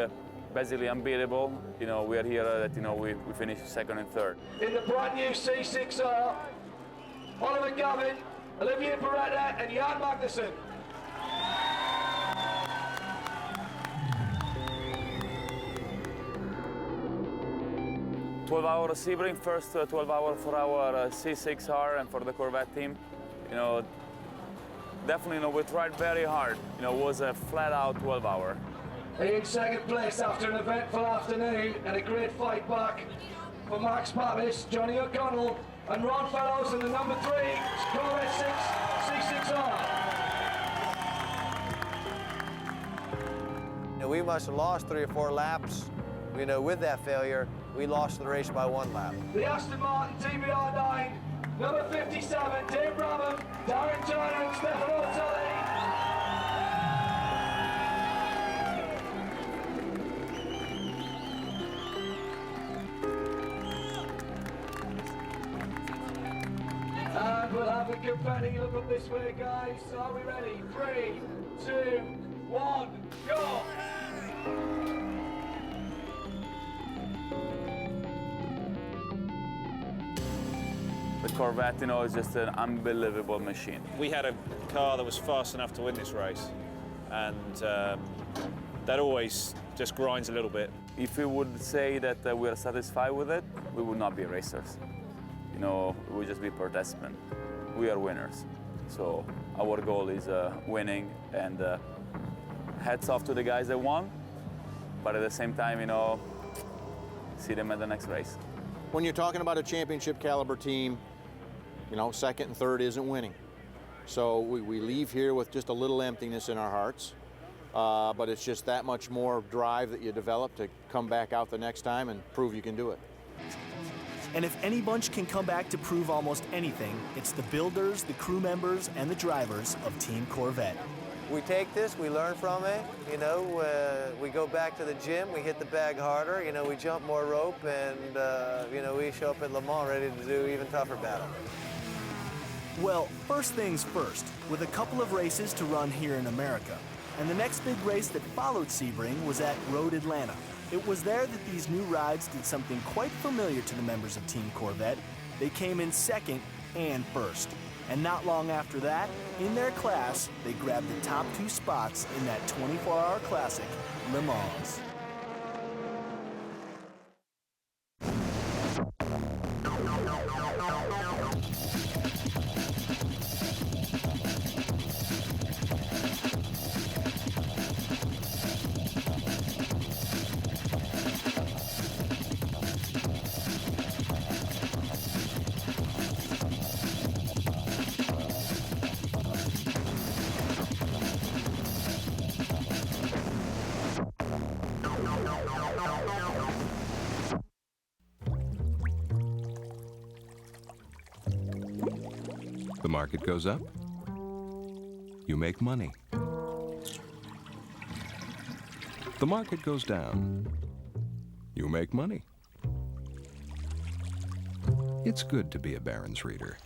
basically unbeatable, you know, we are here that, you know, we finished second and third.
In the brand new C6R, Oliver Gavin, Olivier Beretta, and Jan Magnussen.
"12-hour Sebring, first 12-hour for our C6R and for the Corvette team. You know, definitely, you know, we tried very hard. You know, it was a flat-out 12-hour.
In second place after an eventful afternoon and a great fight back for Max Pappas, Johnny O'Connell, and Ron Fellows in the number 3 Corvette C6R.
And we must have lost 3 or 4 laps. You know, with that failure, we lost the race by 1 lap.
The Aston Martin TBR9, number 57, Dave Brabham, Darren Turner, and Stefano Tully. And we'll have the confetti. Look up this way, guys. Are we ready? 3, 2, 1, go!
The Corvette, you know, is just an unbelievable machine.
We had a car that was fast enough to win this race, and that always just grinds a little bit.
If we would say that we are satisfied with it, we would not be racers. You know, we would just be participants. We are winners. So our goal is winning, and hats off to the guys that won, but at the same time, you know, see them at the next race.
When you're talking about a championship caliber team, you know, second and third isn't winning. So we leave here with just a little emptiness in our hearts, but it's just that much more drive that you develop to come back out the next time and prove you can do it.
And if any bunch can come back to prove almost anything, it's the builders, the crew members, and the drivers of Team Corvette.
We take this, we learn from it, you know, we go back to the gym, we hit the bag harder, you know, we jump more rope, and, you know, we show up at Le Mans ready to do even tougher battle.
Well, first things first, with a couple of races to run here in America. And the next big race that followed Sebring was at Road Atlanta. It was there that these new rides did something quite familiar to the members of Team Corvette. They came in second and first. And not long after that, in their class, they grabbed the top 2 spots in that 24-hour classic, Le Mans.
The market goes up, you make money. The market goes down, you make money. It's good to be a Barron's reader.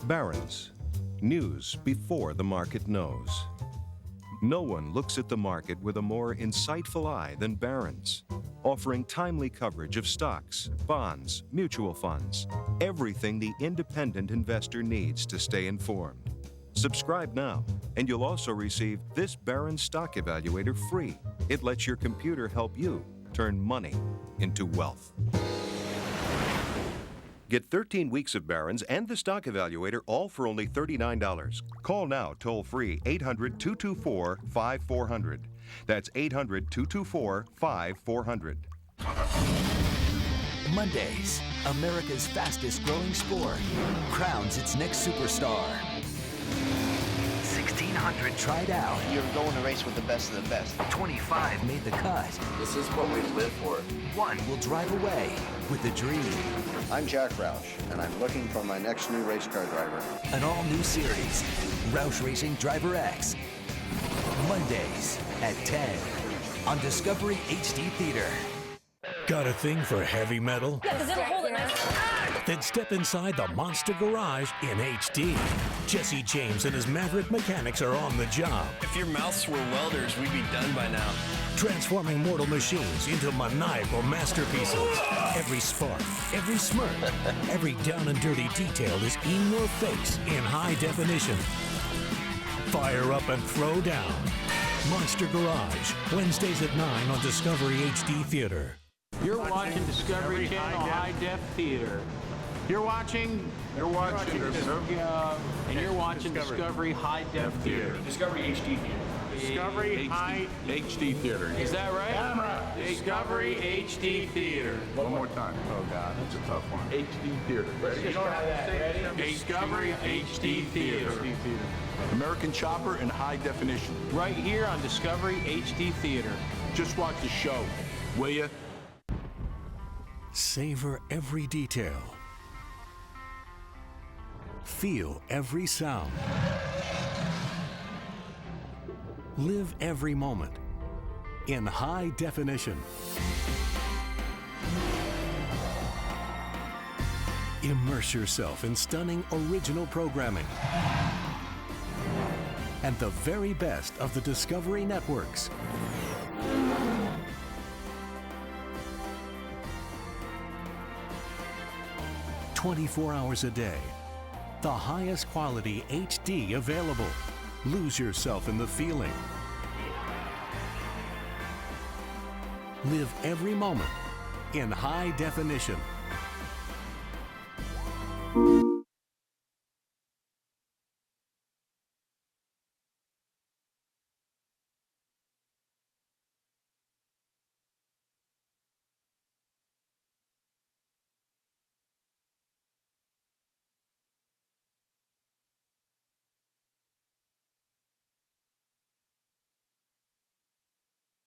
Barron's, news before the market knows. No one looks at the market with a more insightful eye than Barron's, offering timely coverage of stocks, bonds, mutual funds, everything the independent investor needs to stay informed. Subscribe now, and you'll also receive this Barron's Stock Evaluator free. It lets your computer help you turn money into wealth. Get 13 weeks of Barron's and the Stock Evaluator all for only $39. Call now toll-free 800-224-5400. That's 800-224-5400.
Mondays, America's fastest growing sport, crowns its next superstar. 1,600 tried out.
You're going to race with the best of the best.
25 made the cut.
This is what we live for.
One will drive away with a dream.
I'm Jack Roush, and I'm looking for my next new race car driver.
An all-new series, Roush Racing Driver X. Mondays at 10 on Discovery HD Theater.
Got a thing for heavy metal?
Yeah, because it'll hold it nice.
Then step inside the Monster Garage in HD. Jesse James and his Maverick mechanics are on the job.
If your mouths were welders, we'd be done by now.
Transforming mortal machines into maniacal masterpieces. Every spark, every smirk, every down and dirty detail is in your face in high definition. Fire up and throw down. Monster Garage, Wednesdays at 9 on Discovery HD Theater.
You're watching Discovery Channel High Def Theater. You're watching Discovery High Def Theater.
Discovery HD Theater.
Discovery High
HD Theater.
Is that right?
Camera.
Discovery HD Theater.
One more time. Oh God, that's a tough one. HD Theater. Ready?
You don't have that. Ready? Discovery HD Theater.
American Chopper in high definition.
Right here on Discovery HD Theater.
Just watch the show, will you?
Savor every detail. Feel every sound. Live every moment in high definition. Immerse yourself in stunning original programming and the very best of the Discovery networks. "24 hours a day. The highest quality HD available. Lose yourself in the feeling. Live every moment in high definition.